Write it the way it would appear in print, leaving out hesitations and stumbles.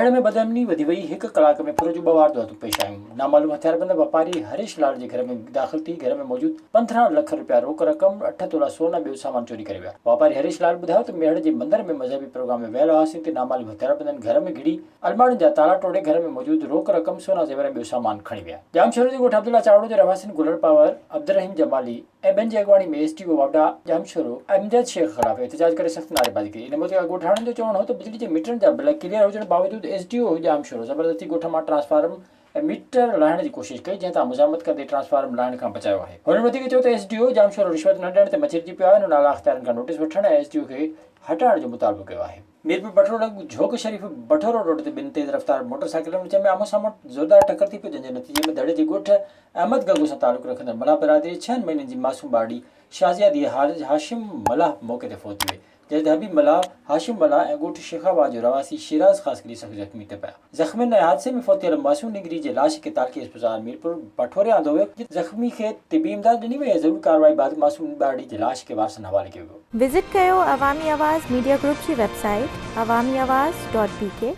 मेड़ में बदमनी वधी वई। 1 कलाक में फौज जूं 2 वारदातूं पेश आयूं। नामालूम हथियारबंद वापारी हरीश लाल जे घर में दाख़िल थी घर में मौजूद 15 लाख रुपया रोक रक़म, 8 तोला सोना ॿियो सामान चोरी करे विया। वापारी हरीश लाल ॿुधायो त मेड़ जे मंदिर में मज़हबी प्रोग्राम में वियल हुआसीं त नामालूम हथियारबंदनि घर में घिड़ी अलमारियुनि जा ताला तोड़े घर में मौजूद रोक रक़म, सोना ज़ेवर ॿियो सामान खणी विया। जामशोरो जे ॻोठ अब्दुल्ला चावड़ो जे रहवासियुनि गुलर पावर, अब्दुर्रहीम जमाली ऐं ॿियनि जी अॻवानी में एसटीओ वाडा जामशोरो अहमद शेख ख़िलाफ़ एहतिजाज करे सख़्त नारेबाज़ी कई। इन मौके ॻोठाणनि जो चवणु हो त बिजली जे मीटरनि जा बिल क्लियर हुजण बावजूदि एसडीओ जामशोरो ज़बरदस्ती ॻोठ मां ट्रांसफार्म ऐं मीटर लाहिण जी कोशिश कई, जंहिं तां मुज़ामत कंदे ट्रांसफार्म लाहिण खां बचायो आहे। हुननि वधीक चयो त एसडीओ जामशोरो रिश्वत न ॾियण ते मचिरजी पियो आहे। हुन नाला अख़्तियारनि खां नोटिस वठण ऐं एसडीओ खे हटाइण जो मुतालबो कयो आहे। मीरपुर बठरो झोक शरीफ बठोरो रोड ते 2 तेज़ रफ़्तार मोटरसाइकिलुनि विच में आमो साम्हूं ज़ोरदार टक्कर थी पई, जंहिंजे नतीजे में दड़े जे ॻोठ अहमद गंगू सां तालुक़ रखंदड़ मल्हाह बिरादरी 6 महीननि जी मासूम ॿारड़ी शाज़िया दी हाशिम मल्हाह मौके ते फ़ौत थी वई, जंहिं ते हबीब मल्हाह, हाशिम मल्हाह ऐं ॻोठ शेखाबाद जो रवासी शिराज ख़ासकरी सख़्त ज़ख़्मी थी पिया। ज़ख़्मियुनि ऐं हादसे में फ़ौतियल मासूम निगरी जे लाश खे तालकी अस्पताल मीरपुर बठोरे आंदो वियो, जिते ज़ख़्मी खे तिबी इमदाद ॾिनी वई ऐं ज़रूरी कार्रवाई बैदि मासूम ॿारड़ी जे लाश खे वारसनि हवाले कयो वियो। विज़िट कयो अवामी आवाज़ मीडिया ग्रुप जी वेबसाइट awamiawaz.pk